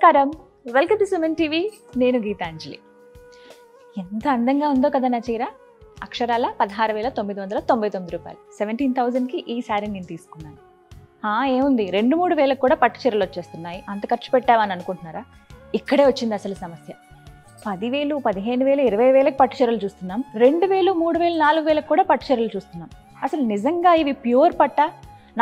నమస్కారం, welcome to Suman TV. నేను గీతాంజలి. ఎంత అందంగా ఉందో కదా నా చీర. అక్షరాల 16,999 రూపాయలు. 17,000కి ఈ శారీ నేను తీసుకున్నాను. ఏముంది, 2-3 వేలకు కూడా పట్టు చీరలు వచ్చేస్తున్నాయి. అంత ఖర్చు పెట్టావని అనుకుంటున్నారా? ఇక్కడే వచ్చింది అసలు సమస్య. 10,000, 15,000, 20,000కి పట్టు చీరలు చూస్తున్నాం. 2,000, 3,000, 4,000కి కూడా పట్టు చీరలు చూస్తున్నాం. అసలు నిజంగా ఇవి ప్యూర్ పట్టా?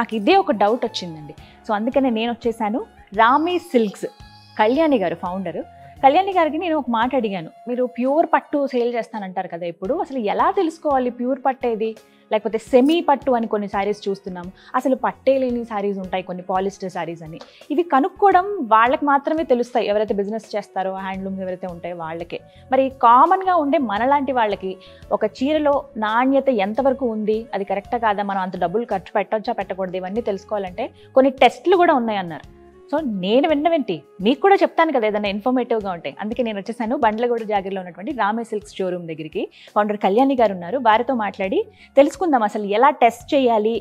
నాకు ఇదే ఒక డౌట్ వచ్చిందండి. సో అందుకనే నేను వచ్చేసాను. రామీ సిల్క్స్ కళ్యాణి గారు ఫౌండరు. కళ్యాణి గారికి నేను ఒక మాట అడిగాను, మీరు ప్యూర్ పట్టు సేల్ చేస్తానంటారు కదా, ఇప్పుడు అసలు ఎలా తెలుసుకోవాలి ప్యూర్ పట్టేది లేకపోతే సెమీ పట్టు అని కొన్ని శారీస్ చూస్తున్నాం, అసలు పట్టే లేని శారీస్ ఉంటాయి కొన్ని పాలిస్టర్ శారీస్ అని. ఇవి కనుక్కోవడం వాళ్ళకి మాత్రమే తెలుస్తాయి, ఎవరైతే బిజినెస్ చేస్తారో హ్యాండ్లూమ్స్ ఎవరైతే ఉంటాయో వాళ్ళకే. మరి కామన్గా ఉండే మనలాంటి వాళ్ళకి ఒక చీరలో నాణ్యత ఎంతవరకు ఉంది, అది కరెక్టా కాదా, మనం అంత డబ్బులు ఖర్చు పెట్టొచ్చా పెట్టకూడదు, ఇవన్నీ తెలుసుకోవాలంటే కొన్ని టెస్ట్లు కూడా ఉన్నాయన్నారు. సో నేను విన్నవేంటి మీకు కూడా చెప్తాను కదా ఏదైనా ఇన్ఫర్మేటివ్గా ఉంటాయి. అందుకే నేను వచ్చేసాను బండ్లగూడ జాగర్లో ఉన్నటువంటి రామీ సిల్క్స్ షోరూమ్ దగ్గరికి. ఫౌండర్ కళ్యాణి గారు ఉన్నారు, వారితో మాట్లాడి తెలుసుకుందాం అసలు ఎలా టెస్ట్ చేయాలి,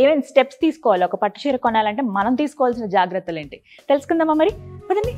ఏమేమి స్టెప్స్ తీసుకోవాలి, ఒక పట్టు చీర కొనాలంటే మనం తీసుకోవాల్సిన జాగ్రత్తలు ఏంటి తెలుసుకుందామా. మరి పదండి.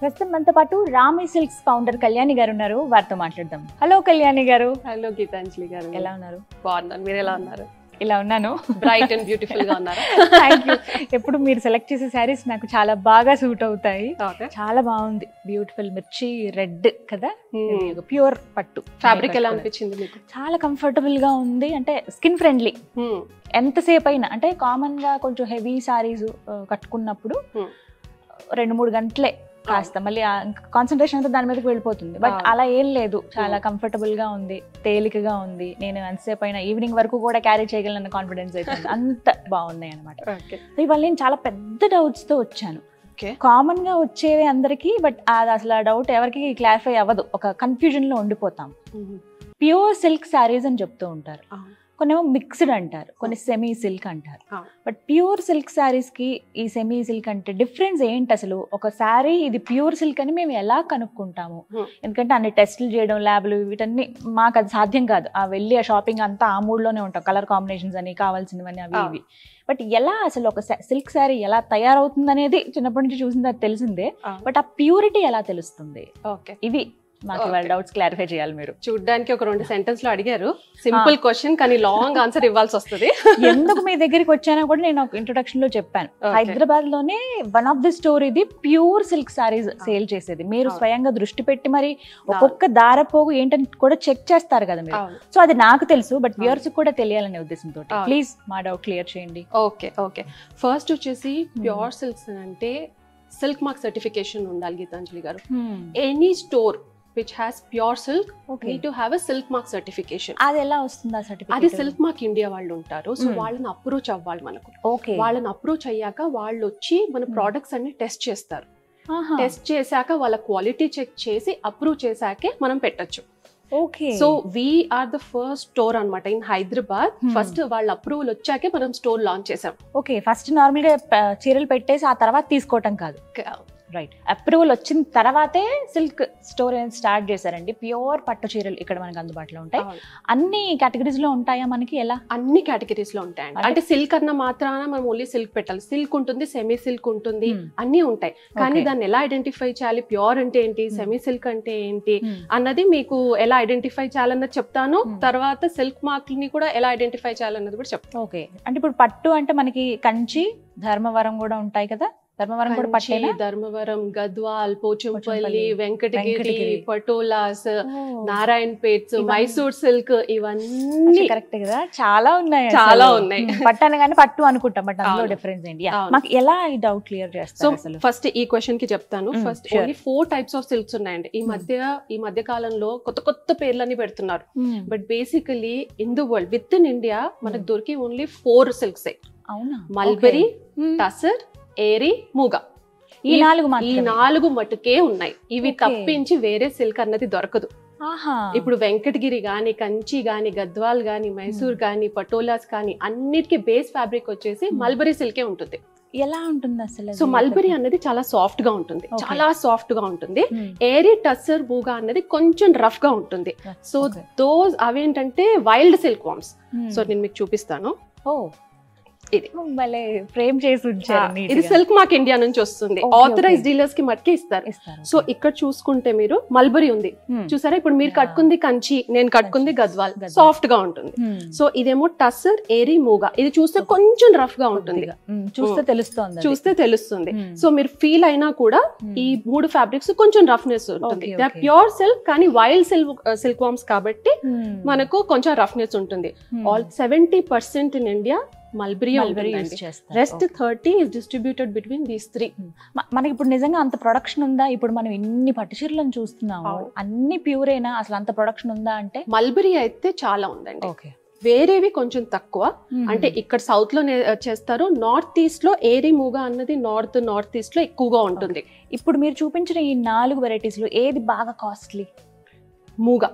ప్రస్తుతం మనతో పాటు రామీ సిల్క్స్ ఫౌండర్ కళ్యాణి గారు ఉన్నారు, వారితో మాట్లాడదాం. హలో కళ్యాణి గారు. హలో గీతాంజలి గారు, ఎలా ఉన్నారు? బాగున్నాను, మీరు ఎలా ఉన్నారు? ఇలా ఉన్నాను, బ్రైట్ అండ్ బ్యూటిఫుల్ గా ఉన్నారు. Thank you. ఎప్పుడు మీరు సెలెక్ట్ చేసే శారీస్ నాకు చాలా బాగా సూట్ అవుతాయి. చాలా బాగుంది, బ్యూటిఫుల్ మిర్చి రెడ్ కదా, ప్యూర్ పట్టు ఫ్యాబ్రిక్ ఎలా అనిపించింది మీకు? చాలా కంఫర్టబుల్ గా ఉంది, అంటే స్కిన్ ఫ్రెండ్లీ. ఎంతసేపు అయినా, అంటే కామన్ గా కొంచెం హెవీ శారీస్ కట్టుకున్నప్పుడు 2-3 గంటలే కాస్త మళ్ళీ కాన్సన్ట్రేషన్ అంతా దాని మీదకి వెళ్ళిపోతుంది. బట్ అలా ఏం లేదు, చాలా కంఫర్టబుల్ గా ఉంది, తేలికగా ఉంది. నేను ఎంతసేపు అయినా ఈవినింగ్ వరకు కూడా క్యారీ చేయగలనన్న కాన్ఫిడెన్స్ అయితే అంత బాగున్నాయి అనమాట. ఇవాళ నేను చాలా పెద్ద డౌట్స్ తో వచ్చాను. కామన్ గా వచ్చేవి అందరికి, బట్ అది అసలు ఆ డౌట్ ఎవరికి క్లారిఫై అవ్వదు, ఒక కన్ఫ్యూజన్ లో ఉండిపోతాం. ప్యూర్ సిల్క్ శారీస్ అని చెప్తూ ఉంటారు, కొన్నేమో మిక్స్డ్ అంటారు, కొన్ని సెమీ సిల్క్ అంటారు. బట్ ప్యూర్ సిల్క్ శారీస్ కి ఈ సెమీ సిల్క్ అంటే డిఫరెన్స్ ఏంటి అసలు? ఒక శారీ ఇది ప్యూర్ సిల్క్ అని మేము ఎలా కనుక్కుంటాము? ఎందుకంటే అన్ని టెస్టులు చేయడం, ల్యాబ్లు, వీటన్ని మాకు అది సాధ్యం కాదు. ఆ వెళ్ళి ఆ షాపింగ్ అంతా ఆ మూడ్లోనే ఉంటాం, కలర్ కాంబినేషన్స్ అని కావాల్సినవని అవి ఇవి. బట్ ఎలా అసలు ఒక సిల్క్ శారీ ఎలా తయారవుతుంది అనేది చిన్నప్పటి నుంచి చూసింది, అది తెలిసిందే. బట్ ఆ ప్యూరిటీ ఎలా తెలుస్తుంది? ఇవి మాకు డౌట్స్ క్లారిఫై చేయాలి. మీరు చూడడానికి ఒక 2 సెంటెన్స్ లో అడిగారు, సింపుల్ క్వశ్చన్ కానీ లాంగ్ ఆన్సర్ ఇవ్వాల్సి వస్తుంది. ఎందుకు మీ దగ్గరికి వచ్చానో కూడా నేను ఒక ఇంట్రొడక్షన్ లో చెప్పాను. హైదరాబాద్ లోనే వన్ ఆఫ్ ది స్టోర్ ఇది ప్యూర్ సిల్క్ సారీస్ సేల్ చేసేది. మీరు స్వయంగా దృష్టి పెట్టి మరి ఒక్కొక్క దారపోగు ఏంటని కూడా చెక్ చేస్తారు కదా మీరు. సో అది నాకు తెలుసు, బట్ వ్యూవర్స్ కూడా తెలియాలనే ఉద్దేశంతో ప్లీజ్ మా డౌట్ క్లియర్ చేయండి. ఓకే ఫస్ట్ వచ్చేసి ప్యూర్ సిల్క్స్ అంటే సిల్క్ మార్క్ సర్టిఫికేషన్ ఉండాలి గీతాంజలి గారు. Any store which has pure silk need to have a silk mark certification. అది ఎలా వస్తుంది ఆ సర్టిఫికేట్? అది సిల్క్ మార్క్ ఇండియా వాళ్ళు ఉంటారు, సో వాళ్ళని అప్రోచ్ అవ్వాలి మనకు. వాళ్ళని అప్రోచ్ అయ్యాక వాళ్ళు వచ్చి మన ప్రొడక్ట్స్ అన్ని టెస్ట్ చేస్తారు. టెస్ట్ చేశాక వాళ్ళ క్వాలిటీ చెక్ చేసి అప్రూవ్ చేశాకే మనం పెట్టచ్చు. So we are the first store అన్నమాట ఇన్ హైదరాబాద్. ఫస్ట్ వాళ్ళ అప్రూవల్ వచ్చాకే మనం స్టోర్ లాంచ్ చేసాం. ఫస్ట్ నార్మల్ గా చీరలు పెట్టేసి ఆ తర్వాత తీసుకోవటం కాదు, రైట్? అప్రూవల్ వచ్చిన తర్వాతే సిల్క్ స్టోర్ స్టార్ట్ చేశారండి. ప్యూర్ పట్టు చీరలు ఇక్కడ మనకు అందుబాటులో ఉంటాయి. అన్ని కేటగిరీస్ లో ఉంటాయా మనకి? ఎలా? అన్ని కేటగిరీస్ లో ఉంటాయండి. అంటే సిల్క్ అన్న మాత్రాన మనం ఓన్లీ సిల్క్ పెట్టాలి, సిల్క్ ఉంటుంది, సెమీ సిల్క్ ఉంటుంది, అన్ని ఉంటాయి. కానీ దాన్ని ఎలా ఐడెంటిఫై చేయాలి, ప్యూర్ అంటే ఏంటి, సెమీ సిల్క్ అంటే ఏంటి అన్నది మీకు ఎలా ఐడెంటిఫై చేయాలన్నది చెప్తాను. తర్వాత సిల్క్ మార్క్ ని కూడా ఎలా ఐడెంటిఫై చేయాలన్నది కూడా చెప్తాను. అంటే ఇప్పుడు పట్టు అంటే మనకి కంచి, ధర్మవరం కూడా ఉంటాయి కదా. ధర్మవరం కూడా పట్టేనా? ధర్మవరం, గద్వాల్, పోచంపల్లి, వెంకటగిరి, పటోలాస్, నారాయణపేట్, మైసూర్ సిల్క్, ఇవన్నీ కరెక్ట్ కదా. చాలా ఉన్నాయి, చాలా ఉన్నాయి. పట్టాను కానీ పట్టు అనుకుంటాం, బట్ అందులో డిఫరెన్స్ ఏంటి? మాకు ఎలా ఈ డౌట్ క్లియర్ చేస్తారు? సో ఫస్ట్ ఈ క్వశ్చన్ కి చెప్తాను. First only 4 types of silks ఉన్నాయండి. ఈ మధ్య కాలంలో కొత్త పేర్లని పెడుతున్నారు, but basically in the world with in India మనకు దొరికి ఓన్లీ 4 సిల్క్స్. మల్బరీ, టసర్, ఏరి, మూగా. ఈ 4 మటుకే ఉన్నాయి. ఇవి తప్పించి వేరే సిల్క్ అన్నది దొరకదు. ఇప్పుడు వెంకటగిరి గాని, కంచి గాని, గద్వాల్ గాని, మైసూర్ గాని, పటోలాస్ కానీ అన్నిటికీ బేస్ ఫ్యాబ్రిక్ వచ్చేసి మల్బరీ సిల్కే ఉంటుంది. ఎలా ఉంటుంది అసలు? సో మల్బరీ అనేది చాలా సాఫ్ట్ గా ఉంటుంది, చాలా సాఫ్ట్ గా ఉంటుంది. ఏరీ టస్సర్ మూగా అనేది కొంచెం రఫ్ గా ఉంటుంది. సో దోస్ అవేంటంటే వైల్డ్ సిల్క్ వామ్స్. సో నేను మీకు చూపిస్తాను. ఇది భలే ఫ్రేమ్ చేసి ఉంచారు. ఇది సిల్క్ మార్క్ ఇండియా నుంచి వస్తుంది, ఆథరైజ్ డీలర్స్ కి మట్టికి ఇస్తారు. సో ఇక్కడ చూసుకుంటే మీరు మల్బరీ ఉంది చూసారా, ఇప్పుడు మీరు కట్టుకుంది కంచి, నేను కట్టుకుంది గద్వాల్, సాఫ్ట్ గా ఉంటుంది. సో ఇదేమో టస్సర్ ఏరీ మూగా, ఇది చూస్తే కొంచెం రఫ్ గా ఉంటుంది, చూస్తే తెలుస్తుంది. సో మీరు ఫీల్ అయినా కూడా ఈ 3 ఫ్యాబ్రిక్స్ కొంచెం రఫ్నెస్ ఉంటుంది. ప్యూర్ సిల్క్ కానీ వైల్డ్ సిల్క్ వామ్స్ కాబట్టి మనకు కొంచెం రఫ్నెస్ ఉంటుంది. All 70% in India mulberry, rest 30 is distributed between these 3. మనకి ఇప్పుడు నిజంగా అంత ప్రొడక్షన్ ఉందా? ఇప్పుడు మనం ఇన్ని పట్టు చీరలను చూస్తున్నాము, అన్ని ప్యూరేనా? అసలు అంత ప్రొడక్షన్ ఉందా అంటే? మల్బరీ అయితే చాలా ఉందండి, వేరేవి కొంచెం తక్కువ. అంటే ఇక్కడ సౌత్ లో చేస్తారు, నార్త్ ఈస్ట్ లో ఏరీ మూగా అన్నది నార్త్ ఈస్ట్ లో ఎక్కువగా ఉంటుంది. ఇప్పుడు మీరు చూపించిన ఈ 4 వెరైటీస్ లో ఏది బాగా కాస్ట్లీ? మూగా.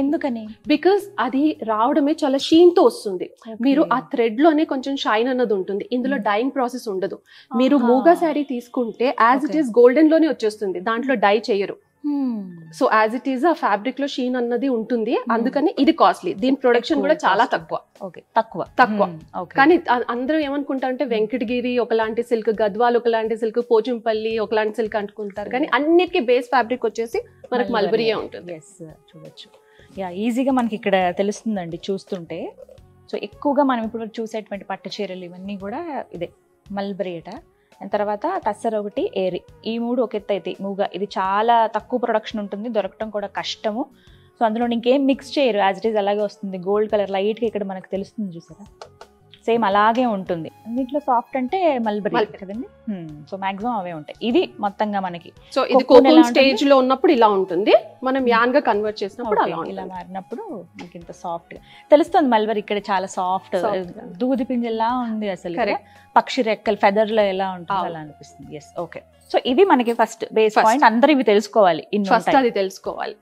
ఎందుకని? బికాస్ అది రావడమే చాలా షీన్ తో వస్తుంది. మీరు ఆ థ్రెడ్ లోనే కొంచెం షైన్ అన్నది ఉంటుంది, ఇందులో డైయింగ్ ప్రాసెస్ ఉండదు. మీరు మూగా శారీ తీసుకుంటే యాజ్ ఇట్ ఈస్ గోల్డెన్ లోనే వచ్చేస్తుంది, దాంట్లో డై చేయరు. సో యాజ్ ఇట్ ఈస్ ఆ ఫ్యాబ్రిక్ లో షీన్ అన్నది ఉంటుంది, అందుకని ఇది కాస్ట్లీ. దీని ప్రొడక్షన్ కూడా చాలా తక్కువ. కానీ అందరూ ఏమనుకుంటారు అంటే వెంకటగిరి ఒకలాంటి సిల్క్, గద్వాల్ ఒకలాంటి సిల్క్, పోచంపల్లి ఒకలాంటి సిల్క్ అనుకుంటారు, కానీ అన్నిటికీ బేస్ ఫ్యాబ్రిక్ వచ్చేసి మనకు మల్బరీయే ఉంటుంది. చూడొచ్చు, ఈజీగా మనకి ఇక్కడ తెలుస్తుందండి చూస్తుంటే. సో ఎక్కువగా మనం ఇప్పుడు చూసేటువంటి పట్టు చీరలు ఇవన్నీ కూడా ఇదే మల్బరీ అట. తర్వాత టస్సర్ ఒకటి, ఏరీ, ఈ 3 ఒక ఎత్తు అయితే మూగా. ఇది చాలా తక్కువ ప్రొడక్షన్ ఉంటుంది, దొరకటం కూడా కష్టము. సో అందులో ఇంకేం మిక్స్ చేయరు, యాజ్ ఇట్ ఈస్ అలాగే వస్తుంది. గోల్డ్ కలర్ లైట్గా ఇక్కడ మనకు తెలుస్తుంది చూసారా, సేమ్ అలాగే ఉంటుంది. అన్నిట్లో సాఫ్ట్ అంటే మల్బరీ కదండి. సో మాక్సిమం అవే ఉంటాయి. ఇది మొత్తంగా మనకి. సో ఇది కోకోన్ స్టేజ్ లో ఉన్నప్పుడు ఇలా ఉంటుంది, మనం యాన్ గా కన్వర్ట్ చేసినప్పుడు ఇలా మారినప్పుడు మీకు ఇంత సాఫ్ట్ గా తెలుస్తుంది. మల్బరీ ఇక్కడ చాలా సాఫ్ట్, దూది పింజల్లా ఉంది అసలు. పక్షి రెక్కలు ఫెదర్ లో ఎలా ఉంటుంది అలా అనిపిస్తుంది. Yes, okay. సో ఇది మనకి ఫస్ట్ బేస్ పాయింట్, అందరూ ఇవి తెలుసుకోవాలి, ఫస్ట్ అది తెలుసుకోవాలి.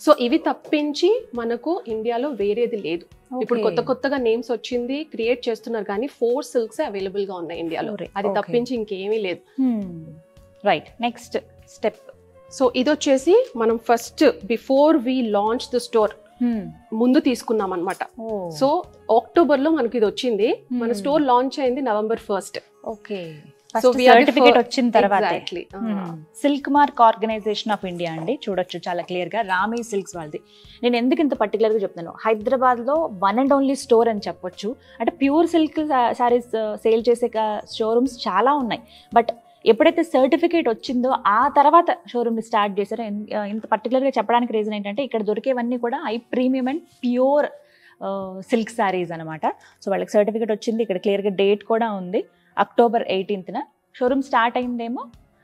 సో ఇవి తప్పించి మనకు ఇండియాలో వేరేది లేదు. ఇప్పుడు కొత్తగా నేమ్స్ వచ్చింది, క్రియేట్ చేస్తున్నారు, కానీ 4 సిల్క్స్ అవైలబుల్ గా ఉన్నాయి ఇండియాలో, అది తప్పించి ఇంకేమీ లేదు. Right, next step. సో ఇది వచ్చేసి మనం first before we launch the store ముందు తీసుకున్నాం అనమాట. సో అక్టోబర్ లో మనకి ఇది వచ్చింది, మన స్టోర్ లాంచ్ అయింది November 1st. ఓకే. సర్టిఫికేట్ వచ్చిన తర్వాత silk mark organisation of India అండి, చూడొచ్చు చాలా క్లియర్ గా. రామీ సిల్క్స్ వాళ్ళది. నేను ఎందుకు ఇంత పర్టికులర్ గా చెప్తున్నాను, హైదరాబాద్ లో వన్ అండ్ ఓన్లీ స్టోర్ అని చెప్పొచ్చు. అంటే ప్యూర్ సిల్క్ శారీస్ సేల్ చేసే షోరూమ్స్ చాలా ఉన్నాయి, బట్ ఎప్పుడైతే సర్టిఫికేట్ వచ్చిందో ఆ తర్వాత షోరూమ్ని స్టార్ట్ చేశారో. ఇంత పర్టికులర్గా చెప్పడానికి రీజన్ ఏంటంటే ఇక్కడ దొరికేవన్నీ కూడా high premium and pure silk saris అనమాట. సో వాళ్ళకి సర్టిఫికేట్ వచ్చింది, ఇక్కడ క్లియర్గా డేట్ కూడా ఉంది, October 18th. షోరూమ్ స్టార్ట్ అయిందేమో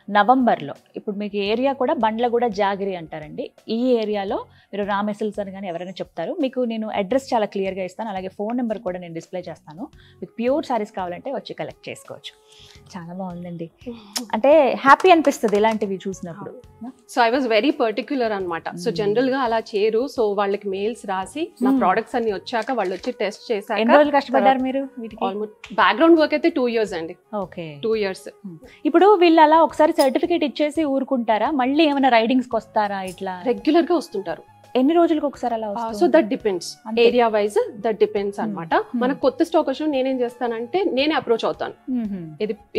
నవంబర్లో. ఇప్పుడు మీకు ఏరియా కూడా బండ్లగూడ జాగిరి అంటారండి. ఈ ఏరియాలో మీరు రామే సిల్క్స్ అని కానీ ఎవరైనా చెప్తారు. మీకు నేను అడ్రస్ చాలా క్లియర్గా ఇస్తాను, అలాగే ఫోన్ నెంబర్ కూడా నేను డిస్ప్లే చేస్తాను. మీకు ప్యూర్ శారీస్ కావాలంటే వచ్చి కలెక్ట్ చేసుకోవచ్చు. చాలా బాగుందండి, అంటే హ్యాపీ అనిపిస్తుంది ఇలాంటివి చూసినప్పుడు. So I was very particular అనమాట. సో జనరల్ గా అలా చేయరు. సో వాళ్ళకి మెయిల్స్ రాసి నా ప్రోడక్ట్స్ అన్ని వచ్చాక వాళ్ళు వచ్చి టెస్ట్ చేశాక. ఎన్ని రోజులు కష్టపడ్డారు మీరు? ఆల్మోస్ట్ బ్యాక్గ్రౌండ్ వర్క్ అయితే 2 years అండి. Okay, 2 years. ఇప్పుడు వీళ్ళు అలా ఒకసారి సర్టిఫికేట్ ఇచ్చేసి ఊరుకుంటారా? మళ్ళీ ఏమైనా రైడింగ్స్ కి వస్తారా? ఇట్లా రెగ్యులర్ గా వస్తుంటారు. ఎన్ని రోజులకు ఒకసారి అలా వస్తుంది? So that depends, area wise that depends అనమాట. మనకు కొత్త స్టాక్ వచ్చిన నేనేం చేస్తానంటే నేనే అప్రోచ్ అవుతాను.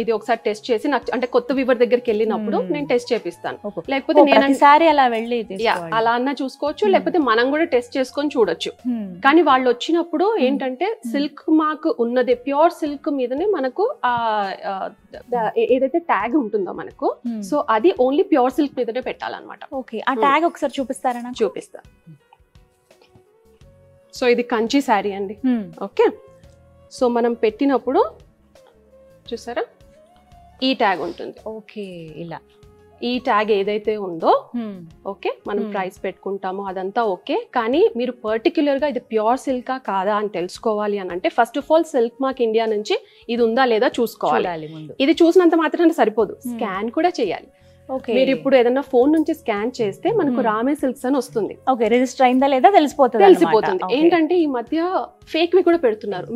ఇది ఒకసారి టెస్ట్ చేసి నాకు, అంటే కొత్త వివర్ దగ్గరికి వెళ్ళినప్పుడు నేను టెస్ట్ చేపిస్తాను. లేకపోతే నేను అలా వెళ్ళి అలా అన్నా చూసుకోవచ్చు, లేకపోతే మనం కూడా టెస్ట్ చేసుకొని చూడొచ్చు. కానీ వాళ్ళు వచ్చినప్పుడు ఏంటంటే సిల్క్ మార్క్ ఉన్నది, ప్యూర్ సిల్క్ మీదనే మనకు ఏదైతే ట్యాగ్ ఉంటుందో మనకు, సో అది ఓన్లీ ప్యూర్ సిల్క్ మీదనే పెట్టాలన్నమాట. ఓకే, ఆ ట్యాగ్ ఒకసారి చూపిస్తారా? చూపిస్తా. సో ఇది కంచి శారీ అండి. ఓకే, సో మనం పెట్టినప్పుడు చూసారా ఈ ట్యాగ్ ఉంటుంది. ఓకే, ఇలా ఈ ట్యాగ్ ఏదైతే ఉందో ఓకే, మనం ప్రైస్ పెట్టుకుంటాము అదంతా ఓకే. కానీ మీరు పర్టిక్యులర్ గా ఇది ప్యూర్ సిల్కా కాదా అని తెలుసుకోవాలి అని అంటే first of all silk mark India నుంచి ఇది ఉందా లేదా చూసుకోవాలి. ఇది చూసినంత మాత్రాన సరిపోదు, స్కాన్ కూడా చేయాలి. మీరు ఇప్పుడు ఏదైనా ఫోన్ నుంచి స్కాన్ చేస్తే మనకు రామే సిల్క్స్ అని వస్తుంది. ఓకే, రిజిస్టర్ అయిందా లేదా తెలిసిపోతుంది. ఏంటంటే ఈ మధ్య ఫేక్ వి కూడా పెడుతున్నారు.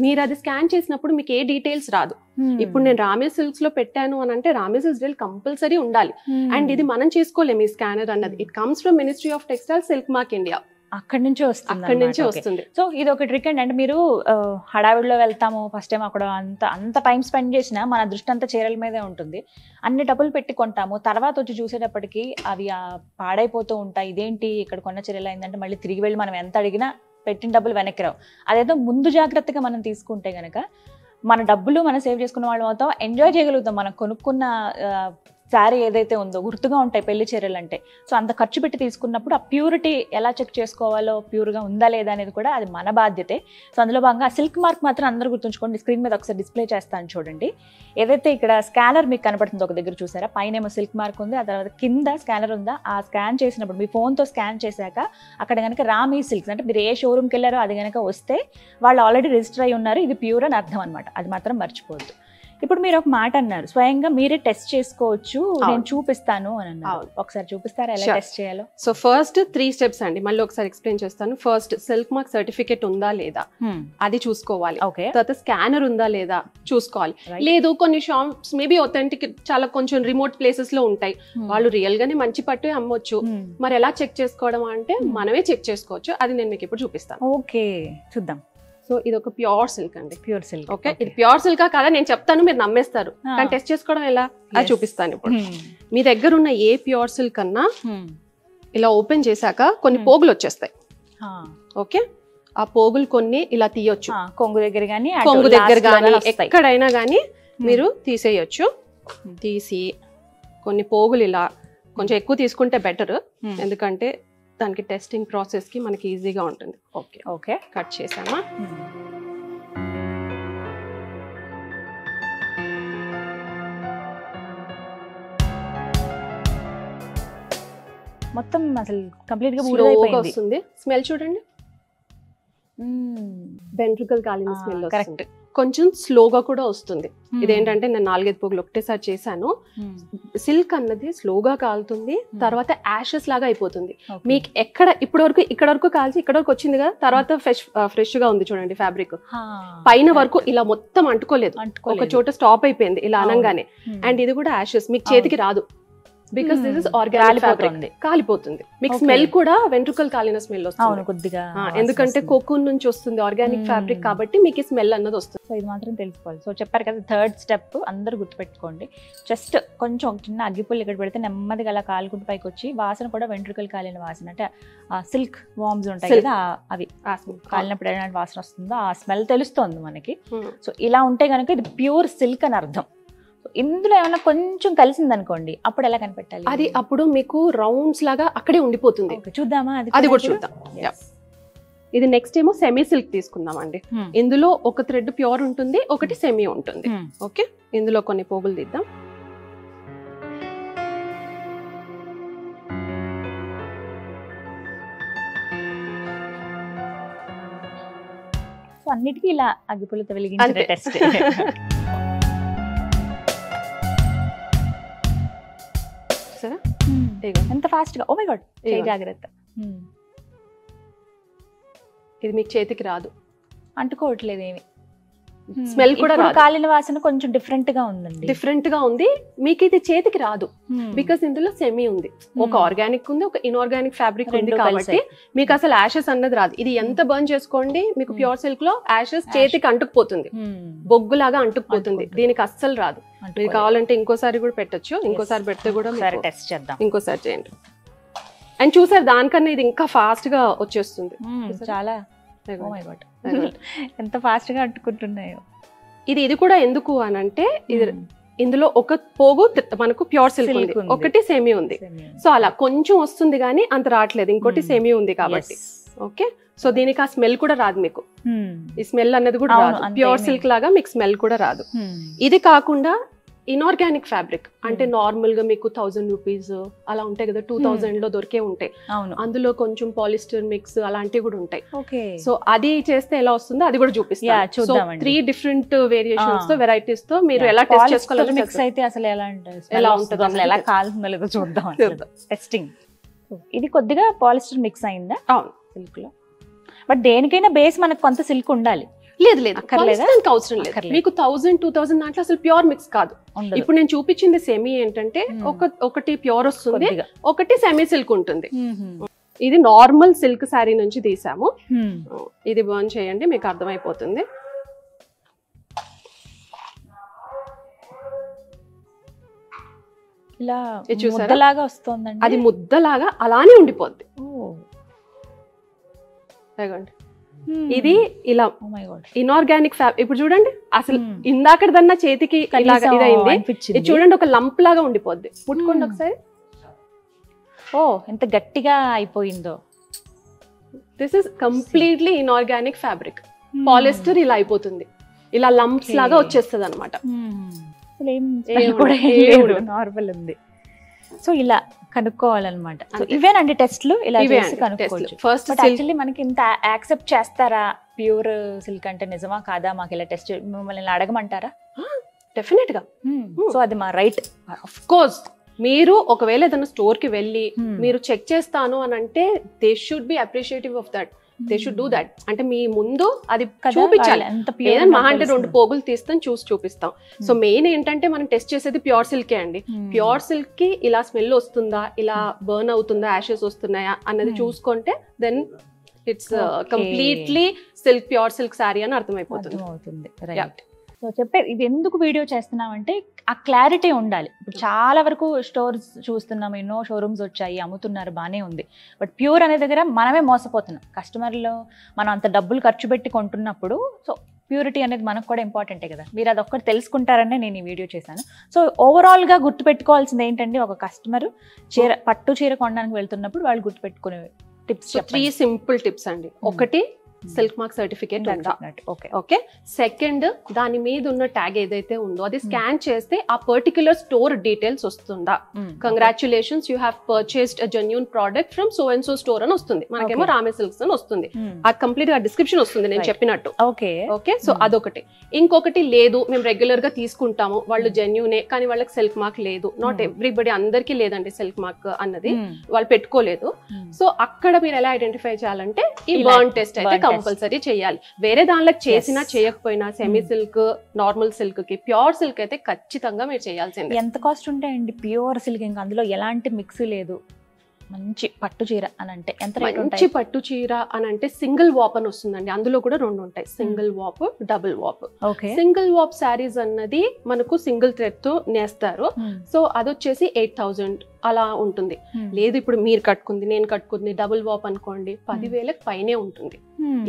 మీరు అది స్కాన్ చేసినప్పుడు మీకు ఏ డీటెయిల్స్ రాదు. ఇప్పుడు నేను రామే సిల్క్స్ లో పెట్టాను అని అంటే రామే సిల్క్స్ కంపల్సరీ ఉండాలి. అండ్ ఇది మనం చేసుకోలేము ఈ స్కానర్ అన్నది. It comes from ministry of textile, silk mark India. అక్కడి నుంచే వస్తుంది. సో ఇది ఒక ట్రిక్ అండి. అంటే మీరు హడావిడిలో వెళ్తాము, ఫస్ట్ టైం అక్కడ అంత టైం స్పెండ్ చేసినా మన దృష్టి అంతా చీరల మీదే ఉంటుంది. అన్ని డబ్బులు పెట్టి కొంటాము, తర్వాత వచ్చి చూసేటప్పటికి అవి పాడైపోతూ ఉంటాయి. ఇదేంటి ఇక్కడ కొన్న చీరలు అయిందంటే మళ్ళీ తిరిగి వెళ్ళి మనం ఎంత అడిగినా పెట్టిన డబ్బులు వెనక్కి రావు. అదేదో ముందు జాగ్రత్తగా మనం తీసుకుంటే కనుక మన డబ్బులు మనం సేవ్ చేసుకున్న వాళ్ళు మొత్తం ఎంజాయ్ చేయగలుగుతాం. మనం కొనుక్కున్న శారీ ఏదైతే ఉందో గుర్తుగా ఉంటాయి పెళ్లి చీరలు అంటే. సో అంత ఖర్చు పెట్టి తీసుకున్నప్పుడు ఆ ప్యూరిటీ ఎలా చెక్ చేసుకోవాలో, ప్యూర్గా ఉందా లేదా అనేది కూడా అది మన బాధ్యతే. సో అందులో భాగంగా సిల్క్ మార్క్ మాత్రం అందరూ గుర్తుంచుకోండి. స్క్రీన్ మీద ఒకసారి డిస్ప్లే చేస్తాను చూడండి. ఏదైతే ఇక్కడ స్కానర్ మీకు కనపడుతుందో ఒక దగ్గర చూసారా, పైన ఏమో సిల్క్ మార్క్ ఉంది, ఆ తర్వాత కింద స్కానర్ ఉందా, ఆ స్కాన్ చేసినప్పుడు మీ ఫోన్తో స్కాన్ చేశాక అక్కడ కనుక రామీ సిల్క్స్ అంటే మీరు ఏ షోరూమ్కి వెళ్ళారో అది కనుక వస్తే వాళ్ళు ఆల్రెడీ రిజిస్టర్ అయి ఉన్నారు, ఇది ప్యూర్ అని అర్థం అనమాట. అది మాత్రం మర్చిపోవద్దు. ఇప్పుడు మీరు ఒక మాట అన్నారు, స్వయంగా మీరే టెస్ట్ చేసుకోవచ్చు, నేను చూపిస్తాను అని అన్నారు. ఒకసారి చూపిస్తారా ఎలా టెస్ట్ చేయాలో? సో ఫస్ట్ 3 స్టెప్స్ అండి, మళ్ళీ ఒకసారి ఎక్స్ప్లెయిన్ చేస్తాను. ఫస్ట్ సిల్క్ మార్క్ సర్టిఫికేట్ ఉందా లేదా అది చూసుకోవాలి. తర్వాత స్కానర్ ఉందా లేదా చూసుకోవాలి. లేదు కొన్ని షాప్స్ మేబీ ఒథెంటిక్ చాలా కొంచెం రిమోట్ ప్లేసెస్ లో ఉంటాయి, వాళ్ళు రియల్ గానే మంచి పట్టు అమ్మొచ్చు. మరి ఎలా చెక్ చేసుకోవడం అంటే మనమే చెక్ చేసుకోవచ్చు. అది నేను మీకు ఇప్పుడు చూపిస్తాను. ఓకే, చూద్దాం. సో ఇది ఒక ప్యూర్ సిల్క్ అండి. Pure silk. ఓకే, ఇది ప్యూర్ సిల్కా కాదా నేను చెప్తాను, మీరు నమ్మేస్తారు. కానీ టెస్ట్ చేసుకోవడం ఎలా అది చూపిస్తాను ఇప్పుడు. మీ దగ్గర ఉన్న ఏ ప్యూర్ సిల్క్ అన్నా ఇలా ఓపెన్ చేశాక కొన్ని పోగులు వచ్చేస్తాయి. ఓకే, ఆ పోగులు కొన్ని ఇలా తీయొచ్చు. కొంగు దగ్గర కానీ ఎక్కడైనా కానీ మీరు తీసేయచ్చు. తీసి కొన్ని పోగులు ఇలా కొంచెం ఎక్కువ తీసుకుంటే బెటర్, ఎందుకంటే దానికి టెస్టింగ్ ప్రాసెస్ కి మనకి ఈజీగా ఉంటుంది. ఓకే ఓకే, కట్ చేసామా. మొత్తం అసలు కంప్లీట్ గా వస్తుంది. స్మెల్ చూడండి, వెంట్రుకలు కాలిన స్మెల్. కరెక్ట్. కొంచెం స్లోగా కూడా వస్తుంది. ఇదేంటంటే నేను 4-5 పోగులు ఒకటేసారి చేశాను. సిల్క్ అన్నది స్లోగా కాలుతుంది, తర్వాత యాషెస్ లాగా అయిపోతుంది. మీకు ఇక్కడ వరకు కాల్చి ఇక్కడ వరకు వచ్చింది కదా, తర్వాత ఫ్రెష్ గా ఉంది చూడండి. ఫ్యాబ్రిక్ పైన వరకు ఇలా మొత్తం అంటుకోలేదు, ఒక చోట స్టాప్ అయిపోయింది ఇలా అనగానే. అండ్ ఇది కూడా యాషెస్ మీకు చేతికి రాదు, because this is organic fabric. కాలిపోతుంది. మీకు స్మెల్ కూడా వెంట్రుకలు కాలిన స్మెల్ వస్తుంది కొద్దిగా, ఎందుకంటే కోకూన్ నుంచి వస్తుంది ఆర్గానిక్ ఫ్యాబ్రిక్ కాబట్టి మీకు ఈ స్మెల్ అన్నది వస్తుంది. సో ఇది మాత్రం తెలుసుకోవాలి. సో చెప్పారు కదా, 3rd స్టెప్ అందరూ గుర్తుపెట్టుకోండి. జస్ట్ కొంచెం చిన్న అగ్గిపుల్లు ఇక్కడ పెడితే నెమ్మదిగా అలా కాలుకుంటూ పైకి వచ్చి వాసన కూడా వెంట్రుకలు కాలిన వాసన, అంటే సిల్క్ వామ్స్ ఉంటాయి కదా అవి కాలినప్పుడు ఎలాంటి వాసన వస్తుందో ఆ స్మెల్ తెలుస్తుంది మనకి. సో ఇలా ఉంటే కనుక ఇది ప్యూర్ సిల్క్ అని అర్థం. ఇందులో ఏమైనా కొంచెం కలిసింది అనుకోండి, అప్పుడు ఎలా కనిపెట్టాలి? అది అప్పుడు మీకు రౌండ్స్ లాగా అక్కడే ఉండిపోతుంది. చూద్దామా అది కూడా చూద్దాం. ఇది నెక్స్ట్ ఏమో సెమీ సిల్క్ తీసుకుందాం అండి. ఇందులో ఒక థ్రెడ్ ప్యూర్ ఉంటుంది, ఒకటి సెమీ ఉంటుంది. ఓకే, ఇందులో కొన్ని పోగులు తీద్దాం. సో అన్నిటికీ ఇలా అగ్గిపుల్లతో వెలిగించే టెస్ట్. ఎంత ఫాస్ట్ గా, ఓ మై గాడ్, జాగ్రత్త. ఇది మీకు చేతికి రాదు, అంటుకోవట్లేదు ఏమి. స్మెల్ కూడా రాదు. కాలిన వాసన కొంచెం డిఫరెంట్ గా ఉందండి, డిఫరెంట్ గా ఉంది. మీకు ఇది చేతికి రాదు బికాస్ ఇందులో సెమీ ఉంది, ఒక ఆర్గానిక్ ఉంది, ఒక ఇన్ఆర్గానిక్ ఫ్యాబ్రిక్ ఉంది కాబట్టి మీకు అసలు యాషెస్ అన్నది రాదు. ఇది ఎంత బర్న్ చేసుకోండి, మీకు ప్యూర్ సిల్క్ లో యాషెస్ చేతికి అంటుకుపోతుంది, బొగ్గులాగా అంటుకుపోతుంది. దీనికి అస్సలు రాదు. మీరు కావాలంటే ఇంకోసారి కూడా పెట్టచ్చు, ఇంకోసారి పెడితే కూడా టెస్ట్ చేద్దాం. ఇంకోసారి చేయండి. అండ్ చూసారు దానికన్నా ఇది ఇంకా ఫాస్ట్ గా వచ్చేస్తుంది. చాలా ఎంత ఫాస్ట్ గా అంటుకుంటున్నాయో. ఇది కూడా ఎందుకు అని అంటే ఇది ఇందులో ఒక పోగు మనకు ప్యూర్ సిల్క్ ఉంది, ఒకటి సెమీ ఉంది. సో అలా కొంచెం వస్తుంది కానీ అంత రావట్లేదు, ఇంకోటి సెమీ ఉంది కాబట్టి. ఓకే, సో దీనికి ఆ స్మెల్ కూడా రాదు మీకు, ఈ స్మెల్ అన్నది కూడా రాదు. ప్యూర్ సిల్క్ లాగా మీకు స్మెల్ కూడా రాదు. ఇది కాకుండా ఇన్ఆర్గానిక్ ఫ్యాబ్రిక్ అంటే నార్మల్ గా మీకు 1000 రూపీస్ అలా ఉంటాయి కదా, 2000 లో దొరికే ఉంటాయి. అందులో కొంచెం పాలిస్టర్ మిక్స్ అలాంటివి కూడా ఉంటాయి. సో అది చేస్తే ఎలా వస్తుందో అది కూడా చూపిస్తాను. సో 3 డిఫరెంట్ వేరియేషన్స్ తో వెరైటీస్ తో మీరు ఎలా టెస్ట్ చేసుకోవాలి. మిక్స్ అయితే అసలు ఎలా ఉంటుంది, అసలు ఎలా కాలుతుందో చూద్దాం టెస్టింగ్. ఇది కొద్దిగా పాలిస్టర్ మిక్స్ అయిందా? అవును, సిల్క్ లో. బట్ దేనికైనా బేస్ మనకు కొంత సిల్క్ ఉండాలి. లేదు అవసరం లేదు. మీకు 1000-2000 దాంట్లో అసలు ప్యూర్ మిక్స్ కాదు. ఇప్పుడు నేను చూపించింది సెమీ ఏంటంటే ఒకటి ప్యూర్ వస్తుంది, ఒకటి సెమీ సిల్క్ ఉంటుంది. ఇది నార్మల్ సిల్క్ శారీ నుంచి తీసాము. ఇది బర్న్ చేయండి, మీకు అర్థమైపోతుంది. ఇలా ముద్దలాగా వస్తుందండి. అది ముద్దలాగా అలానే ఉండిపోద్ది. ఇది ఇలా ఇన్ఆర్గానిక్ ఇప్పుడు చూడండి, అసలు ఇందాకదన్నా చేతికి ఇదైంది, ఇది చూడండి ఒక లంప్ లాగా ఉండిపోద్ది. ముట్టుకోండి ఒకసారి. ఓ ఎంత గట్టిగా అయిపోయిందో. This is completely inorganic fabric. Polyester ఇలా అయిపోతుంది, ఇలా లంప్స్ లాగా వచ్చేస్తుంది అనమాట. నార్మల్ ఉంది. సో ఇలా కనుక్కోవాలన్నమాట. ఇవేనండి టెస్ట్లు, ఇలా చేసి కనుక్కోవచ్చు. ఫస్ట్ యాక్చువల్లీ మనకి ఇంత యాక్సెప్ట్ చేస్తారా ప్యూర్ సిల్క్ అంటే, నిజమా కాదా మాకు ఇలా టెస్ట్ మిమ్మల్ని అడగమంటారా? డెఫినెట్ గా. సో అది మా రైట్. ఆఫ్ కోర్స్ మీరు ఒకవేళ ఏదైనా స్టోర్ కి వెళ్ళి మీరు చెక్ చేస్తాను అని అంటే they should be appreciative of that. They should do that. అంటే మీ ముందు అది చూపించాలి. ఏదైనా మహా అంటే 2 పోగులు తీస్తాం, చూపిస్తాం. సో మెయిన్ ఏంటంటే మనం టెస్ట్ చేసేది ప్యూర్ సిల్కే అండి. ప్యూర్ సిల్క్ కి ఇలా స్మెల్ వస్తుందా, ఇలా బర్న్ అవుతుందా, యాషెస్ వస్తున్నాయా అన్నది చూసుకుంటే then it's completely silk, pure silk sari అని అర్థమైపోతుంది. సో చెప్పేది ఇది ఎందుకు వీడియో చేస్తున్నామంటే ఆ క్లారిటీ ఉండాలి. ఇప్పుడు చాలా వరకు స్టోర్స్ చూస్తున్నాం, ఎన్నో షోరూమ్స్ వచ్చాయి, అమ్ముతున్నారు, బాగానే ఉంది. బట్ ప్యూర్ అనే దగ్గర మనమే మోసపోతున్నాం. కస్టమర్లో మనం అంత డబ్బులు ఖర్చు పెట్టి కొంటున్నప్పుడు సో ప్యూరిటీ అనేది మనకు కూడా ఇంపార్టెంటే కదా. మీరు అది ఒక్కటి తెలుసుకుంటారనే నేను ఈ వీడియో చేశాను. సో ఓవరాల్గా గుర్తుపెట్టుకోవాల్సింది ఏంటంటే, ఒక కస్టమర్ పట్టు చీర కొనడానికి వెళ్తున్నప్పుడు వాళ్ళు గుర్తుపెట్టుకునే టిప్స్ 3 సింపుల్ టిప్స్ అండి. ఒకటి, సిల్క్ మార్క్ సర్టిఫికేట్ ఉందా? ఓకే. సెకండ్, దాని మీద ఉన్న ట్యాగ్ ఏదైతే ఉందో అది స్కాన్ చేస్తే ఆ పర్టిక్యులర్ స్టోర్ డీటెయిల్స్ వస్తుందా. Congratulations, you have purchased a genuine product from so and so store అని వస్తుంది. మనకేమో రామే సిల్క్స్ అని వస్తుంది. అది కంప్లీట్ గా డిస్క్రిప్షన్ వస్తుంది నేను చెప్పినట్టు. ఓకే. సో అదొకటి. ఇంకొకటి, లేదు మేము రెగ్యులర్ గా తీసుకుంటాము, వాళ్ళు జెన్యూనే కానీ వాళ్ళకి సెల్ఫ్ మార్క్ లేదు. నాట్ ఎవ్రీబడి, అందరికీ లేదండి సెల్ఫ్ మార్క్ అన్నది, వాళ్ళు పెట్టుకోలేదు. సో అక్కడ మీరు ఎలా ఐడెంటిఫై చేయాలంటే ఈ బర్న్ టెస్ట్ అయితే కంపల్సరీ చేయాలి. వేరే దానిలో చేసినా చేయకపోయినా సెమీ సిల్క్, నార్మల్ సిల్క్ కి, ప్యూర్ సిల్క్ అయితే ఖచ్చితంగా మీరు చేయాల్సిందే. ఎంత కాస్ట్ ఉంటాయండి ప్యూర్ సిల్క్? ఇంకా అందులో ఎలాంటి మిక్స్ లేదు. మంచి పట్టు చీర అని అంటే ఎంత రేట్ ఉంటాయి? మంచి పట్టు చీర అని అంటే సింగిల్ వాప్ అని వస్తుందండి. అందులో కూడా 2 ఉంటాయి, సింగిల్ వాప్, డబుల్ వాప్. సింగిల్ వాప్ శారీస్ అన్నది మనకు సింగిల్ థ్రెడ్ తో నేస్తారు. సో అదొచ్చేసి 8000 అలా ఉంటుంది. లేదు ఇప్పుడు మీరు కట్టుకుంది, నేను కట్టుకుంది డబుల్ వాప్ అనుకోండి, 10,000 పైనే ఉంటుంది.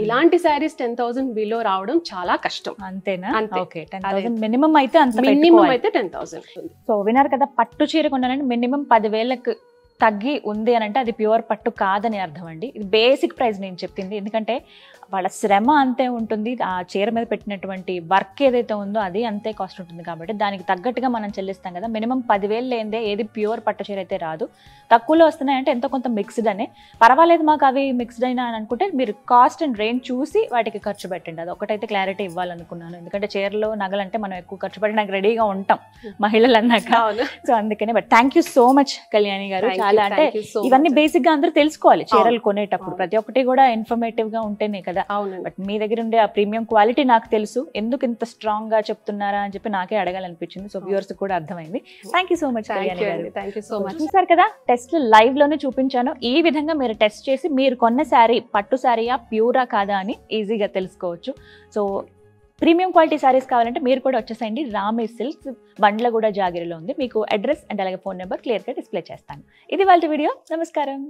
ఇలాంటి శారీస్ 10,000 బిలో రావడం చాలా కష్టం. అంతేనా? మినిమం అయితే 10,000. సో విన్నారు కదా, పట్టు చీర కొనాలంటే మినిమం 10,000 తగ్గి ఉంది అని అంటే అది ప్యూర్ పట్టు కాదని అర్థం అండి. ఇది బేసిక్ ప్రైస్ నేను చెప్పింది, ఎందుకంటే వాళ్ళ శ్రమ అంతే ఉంటుంది, ఆ చీర మీద పెట్టినటువంటి వర్క్ ఏదైతే ఉందో అది అంతే కాస్ట్ ఉంటుంది. కాబట్టి దానికి తగ్గట్టుగా మనం చెల్లిస్తాం కదా. మినిమం 10,000 లేదే ఏది ప్యూర్ పట్టు చీర అయితే రాదు. తక్కువలో వస్తున్నాయంటే ఎంతో కొంత మిక్స్డ్ అనే పర్వాలేదు, మాకు అవి మిక్స్డ్ అయినా అని అనుకుంటే మీరు కాస్ట్ అండ్ రేంజ్ చూసి వాటికి ఖర్చు పెట్టండి. అది ఒకటైతే క్లారిటీ ఇవ్వాలనుకున్నాను, ఎందుకంటే చీరలో నగలంటే మనం ఎక్కువ ఖర్చు పెట్టడానికి రెడీగా ఉంటాం మహిళలు అన్నాక. సో అందుకనే. But thank you so much Kalyani గారు. చాలా అంటే ఇవన్నీ బేసిక్ గా అందరూ తెలుసుకోవాలి చీరలు కొనేటప్పుడు, ప్రతి ఒక్కటి కూడా ఇన్ఫర్మేటివ్ గా ఉంటేనే కదా. బట్ మీ దగ్గర ఉండే ఆ ప్రీమియం క్వాలిటీ నాకు తెలుసు, ఎందుకు ఇంత స్ట్రాంగ్ గా చెప్తున్నారా అని చెప్పి నాకే అడగాలనిపించింది. సో వ్యూవర్స్ కూడా అర్థమైంది. Thank you so much Kalyani గారు. చూసారు కదా, టెస్ట్ లైవ్ లోనే చూపించాను. ఈ విధంగా మీరు టెస్ట్ చేసి మీరు కొన్న శారీ పట్టు శారీయా ప్యూరా కాదా అని ఈజీగా తెలుసుకోవచ్చు. సో ప్రీమియం క్వాలిటీ శారీస్ కావాలంటే మీరు కూడా వచ్చేసేయండి. రామే సిల్క్స్, బండ్లగూడ జాగిరిలో ఉంది. మీకు అడ్రస్ అండ్ అలాగే ఫోన్ నెంబర్ క్లియర్గా డిస్ప్లే చేస్తాను. ఇది వాళ్ళ వీడియో. నమస్కారం.